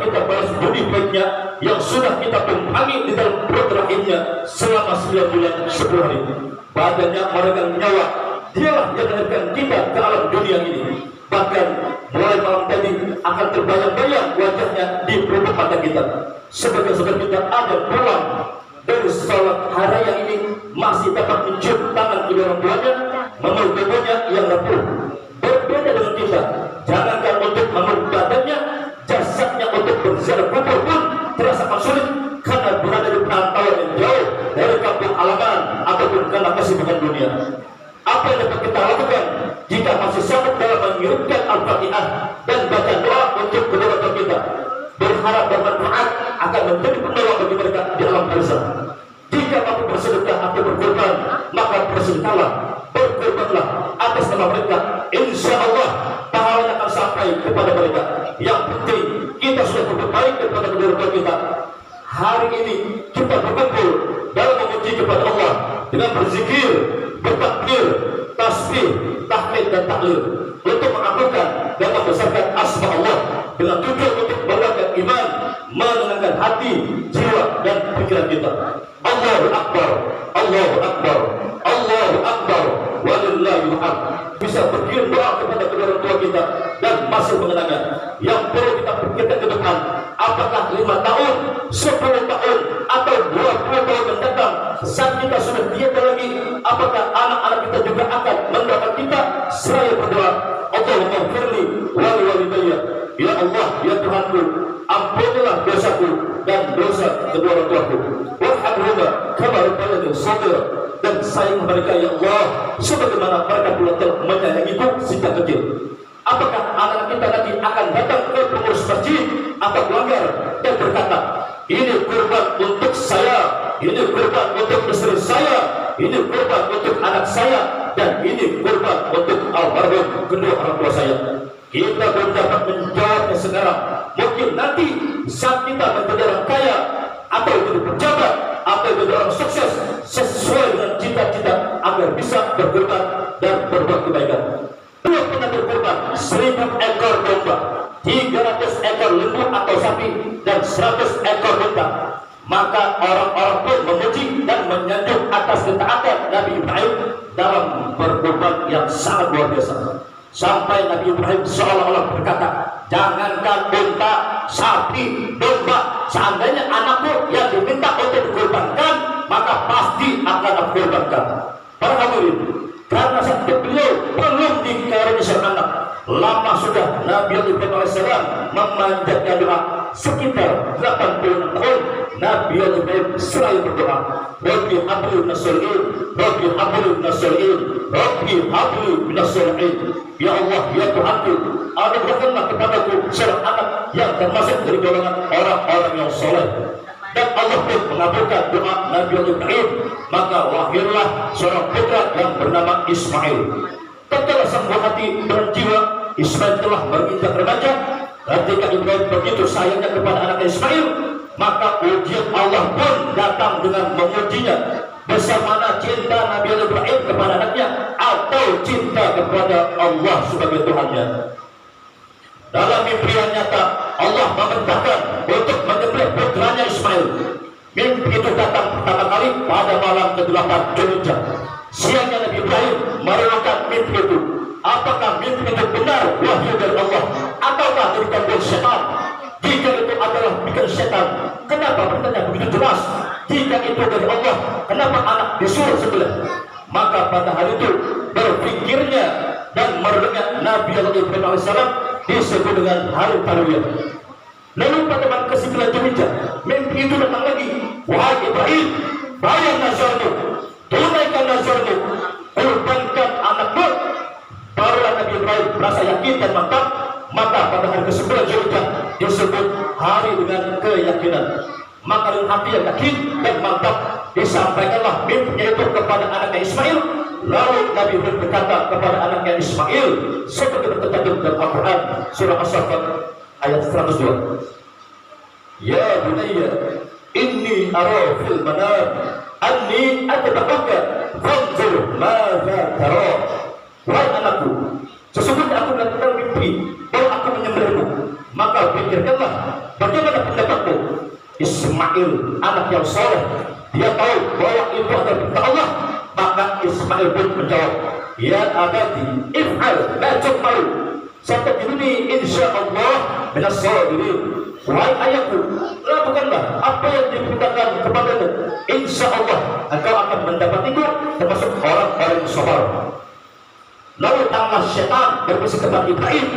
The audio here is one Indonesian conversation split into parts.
kita balas budi baiknya yang sudah kita tumpangi di dalam perut rahimnya selama 9 bulan 10 hari. Badannya meregang nyawa, dialah yang melahirkan kita ke alam dunia ini. Bahkan mulai malam tadi akan terbayang-bayang wajahnya di pelupuk mata kita. Sebagian kita ada pulang dari sholat hari yang ini masih dapat mencium tangan kedua orang tuanya, memeluk tubuhnya yang rapuh. Berbeda dengan kita, jangankan untuk memeluk badannya, jasadnya untuk berziarah kubur pun terasa sulit karena berada di perantauan yang jauh dari kampung halaman ataupun karena kesibukan dunia. Apa yang dapat kita lakukan jika masih sanggup dalam mengirimkan Al-Fatihah dan baca doa untuk kedua orang tua kita, berharap bermanfaat akan menjadi penolong bagi mereka di alam barzakh. Jika mampu bersedekah atau berkorban, maka bersedekahlah, berkorbanlah atas nama mereka. Insya Allah pahalanya akan sampai kepada mereka. Yang penting kita sudah berbuat baik kepada kedua orang tua kita. Hari ini kita berkumpul dalam memuji kepada Allah dengan berzikir, bertakbir, tasbih, tahmid dan tahlil untuk mengagungkan dan membesarkan asma Allah dengan tujuan untuk membangkitkan iman, menenangkan hati, jiwa dan pikiran kita. Allahu Akbar, Allahu Akbar, Allahu Akbar, walillahil hamd. Bisa berkirim doa kepada kedua orang tua kita dan masih mengenangnya. Yang perlu kita pikirkan ke depan, apakah 5 tahun, 10 tahun atau 20 tahun mendatang saat kita sudah tiada lagi, apakah anak-anak kita juga akan mendoakan kita seraya berdoa, Allahumma firli wali walidayya, ya Allah, ya Tuhanku, ampunilah dosaku dan dosa kedua orang tuaku, warhamhuma kama rabbayani shaghira, dan sayang mereka ya Allah sebagaimana mereka pula telah menyayangiku sejak kecil. Apakah anak kita nanti akan datang ke pengurus masjid atau pelanggar dan berkata, ini kurban untuk saya, ini kurban untuk istri saya, ini kurban untuk anak saya, dan ini kurban untuk almarhum kedua orang tua saya? Kita belum dapat menjawabnya sekarang. Mungkin nanti saat kita menjadi orang kaya atau jadi pejabat atau jadi orang sukses sesuai dengan cita-cita agar bisa berkorban dan berbuat kebaikan. Belum pernah berkorban 1000 ekor domba, 300 ekor lembu atau sapi, dan 100 ekor unta. Maka orang-orang pun memuji dan menyanjung atas ketaatan Nabi Ibrahim dalam berkorban yang sangat luar biasa. Sampai Nabi Ibrahim seolah-olah berkata, jangankan unta, sapi, domba, seandainya anakku yang diminta untuk dikorbankan, maka pasti akan aku korbankan. Para hadirin, karena saat itu beliau belum dikaruniai anak, lama sudah Nabi Ibrahim AS memanjatkan doa sekitar 86 tahun. Nabi Ibrahim selalu berdoa, Rabbi habli minas sholihin, Rabbi habli minas sholihin, Rabbi habli minas sholihin. Ya Allah, ya Tuhanku, anugerahkanlah kepadaku seorang anak yang termasuk dari golongan orang-orang yang soleh. Dan Allah pun mengabulkan doa Nabi Ibrahim, maka lahirlah seorang putra yang bernama Ismail. Tatkala sang buah hati berjiwa, Ismail telah berinjak remaja. Ketika Ibrahim begitu sayangnya kepada anaknya Ismail, maka ujian Allah pun datang dengan mengujinya. Bersama cinta Nabi Ibrahim kepada anaknya atau cinta kepada Allah sebagai Tuhannya. Dalam mimpi yang nyata, Allah memerintahkan untuk menyembelih putranya Ismail. Mimpi itu datang pertama kali pada malam ke-8 Dzulhijjah. Siangnya Nabi Ibrahim merenungkan mimpi itu. Apakah mimpi itu benar wahyu dari Allah ataukah dari gangguan setan? Jika itu adalah bikin setan, kenapa bertanya begitu jelas? Jika itu dari Allah, kenapa anak disuruh sebelah? Maka pada hari itu berpikirnya dan merenungnya Nabi Ibrahim AS disebut dengan hari Tarwiyah. Lalu pada malam ke-9 Dzulhijjah, mimpi itu datang lagi. Wahai Ibrahim, bayar nazarmu, tunaikan nazarmu, kurbankan anakmu. Barulah Nabi Ibrahim merasa yakin dan mantap. Maka pada hari ke-9 Dzulhijjah disebut hari dengan keyakinan. Maka dengan hati yang yakin dan mantap disampaikanlah mimpinya itu kepada anaknya Ismail. Lalu Nabi Ibrahim berkata kepada anaknya Ismail seperti tercantum dalam Al-Quran surah As-Saffat ayat 102, ya bunayya inni ara fil manam anni atba'uka fanzur madza tara. Wahai anakku, sesungguhnya aku melihat dalam mimpi bahwa aku menyembelihmu. maka pikirkanlah bagaimana pendapatmu. Ismail anak yang soleh, dia tahu bahwa itu adalah perintah Allah, maka Ismail pun menjawab, ya abadi if'al la tu'malu satajiduni insyaallah minas sabirin. Wahai ayahku, lakukanlah apa yang diperintahkan kepadamu, insyaallah engkau akan mendapatiku termasuk orang-orang yang sabar. Lalu tangan syaitan berbisik kepada Ibrahim,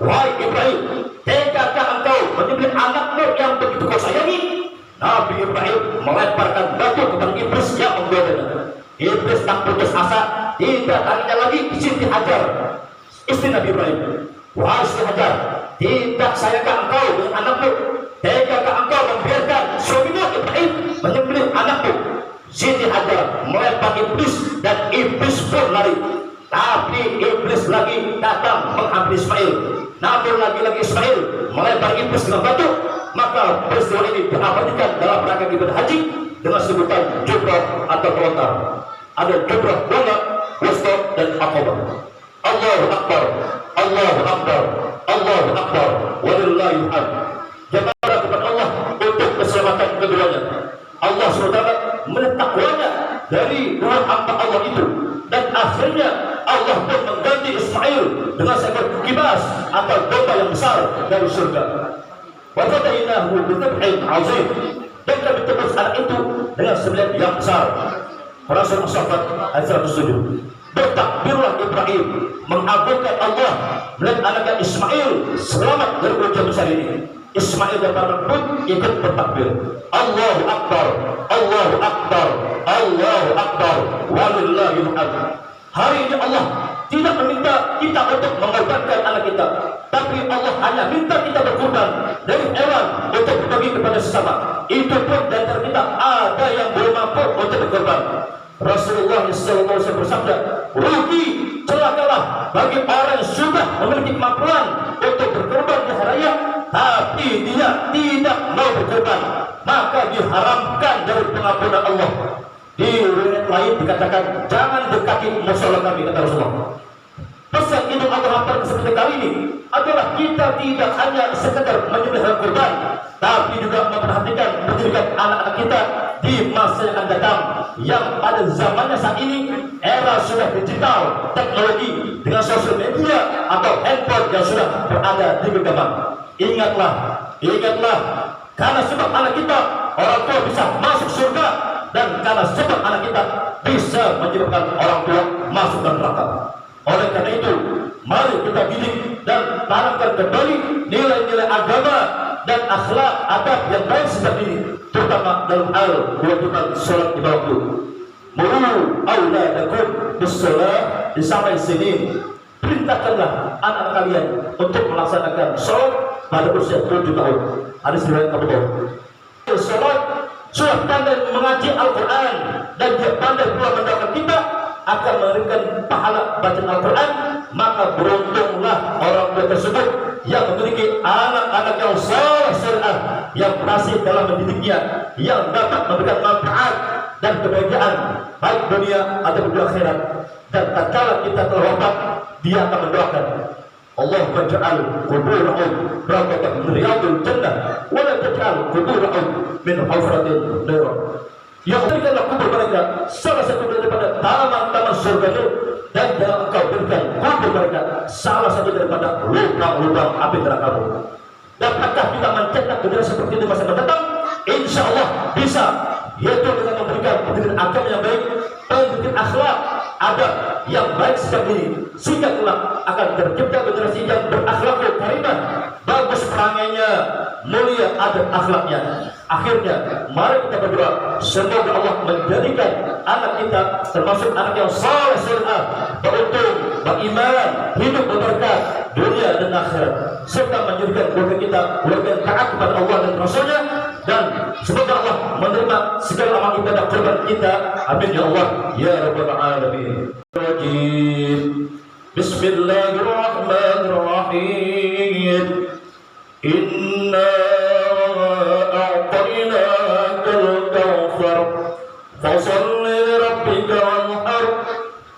wahai Ibrahim, tegakah engkau menyembelih anakmu yang begitu kau sayangi? Nabi Ibrahim melemparkan batu kepada iblis yang menggodanya. Iblis tak putus asa, tidak tanya lagi Siti Hajar, istri Nabi Ibrahim. Wahai Siti Hajar, tidak sayangkah engkau dengan anakmu? Tegakah engkau membiarkan suamimu Ibrahim menyembelih anakmu? Siti Hajar melempar iblis dan iblis pun lari. Tapi iblis lagi datang menghampiri Ismail. Namun lagi-lagi Ismail melempar iblis dengan batu. Maka peristiwa ini diabadikan dalam rangka ibadah haji dengan sebutan jumrah atau melontar. Ada jumrah bunga, wusta dan aqabah. Allahu Akbar, Allahu Akbar, Allahu Akbar, walillahil hamd. Jamaah kepada Allah untuk keselamatan keduanya. Allah SWT menetakwanya dari dua hamba Allah itu, dan akhirnya Allah pun mengganti Ismail dengan seekor kibas atau domba yang besar dari surga. Wa fadainahu bidhabhin azim, dan kami tebus anak itu dengan sembelihan yang besar. Rasul As-Saffat ayat 107. Bertakbirlah Ibrahim mengagungkan Allah melihat anaknya Ismail selamat dari ujian besar ini. Ismail dan para pun ikut bertakbir. Allahu Akbar, Allahu Akbar, Allahu Akbar, walillahil hamd. Hari ini Allah tidak meminta kita untuk mengorbankan anak kita, tapi Allah hanya minta kita berkorban dari hewan untuk berbagi kepada sesama. Itu pun dari antara kita ada yang belum mampu untuk berkorban. Rasulullah SAW bersabda, rugi, celakalah bagi orang yang sudah memiliki kemampuan untuk berkorban di hari raya, tapi dia tidak mau berkorban, maka diharamkan dari pengampunan Allah. Di riwayat lain dikatakan, jangan dekati musola kami, kata Rasulullah. Pesan Idul Adha seperti kali ini adalah kita tidak hanya sekedar menyembelih kurban, tapi juga memperhatikan pendidikan anak-anak kita di masa yang akan datang, yang pada zamannya saat ini era sudah digital, teknologi dengan sosial media atau handphone yang sudah berada di genggaman. Ingatlah, ingatlah, karena sebab anak kita orang tua bisa masuk surga, dan karena sebab anak kita bisa menyebabkan orang tua masuk ke neraka. Oleh karena itu, mari kita didik dan tanamkan kembali nilai-nilai agama dan akhlak adab yang baik sejak ini, terutama dalam hal kewajiban sholat di waktu. Muru auladakum bis-shalah sampai sini. Perintahkanlah anak kalian untuk melaksanakan sholat pada usia 7 tahun. Hadis riwayat Abu Dawud. Sholat sudah pandai mengaji Al-Quran dan dia pandai pula mendoakan kita akan memberikan pahala bacaan Al-Quran, maka beruntunglah orang tua tersebut yang memiliki anak-anak yang saleh, yang berhasil dalam mendidiknya, yang dapat memberikan manfaat dan kebahagiaan baik dunia atau di akhirat. Dan tatkala kita telah wafat, dia akan mendoakan, Allahumma ja'al quburahum rawdatan min riyadil jannah wa la taj'al quburahum min hufratin nar. Yang berikanlah kubur mereka salah satu daripada taman-taman surga, dan jangan engkau berikan kubur mereka salah satu daripada lubang-lubang api neraka. Dapatkah kita mencetak generasi seperti itu masa mendatang? Insya Allah bisa, yaitu dengan memberikan pendidikan agama yang baik, pendidikan akhlak, adab yang baik sejak ini, sehingga kelak akan tercipta generasi yang berakhlakul karimah, bagus perangainya, mulia adab akhlaknya. Akhirnya, mari kita berdoa semoga Allah menjadikan anak kita termasuk anak yang saleh, beruntung, beriman, hidup berberkah dunia dan akhirat, serta menjadikan keluarga kita keluarga yang taat kepada Allah dan Rasulnya, dan semoga Allah menerima segala amal ibadah korban kita. Amin ya Allah ya rabbal alamin. Bismillahirrahmanirrahim. Inna a'tainakal kautsar fasalli lirabbika wanhar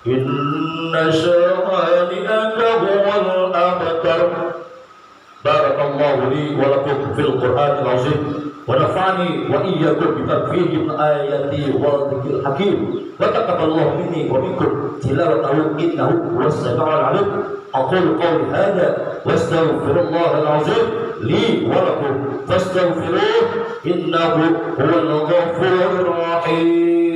inna syani'aka huwal abtar. Barakallahu li القرآن العظيم ونفعني وإياكم بتنفيذ آياته والذكر الحكيم وتقبل الله مني ومنكم تلاوته إنه هو السميع العليم. أقول قولي هذا واستغفر الله العظيم لي ولكم فاستغفروه إنه هو الغفور الرحيم.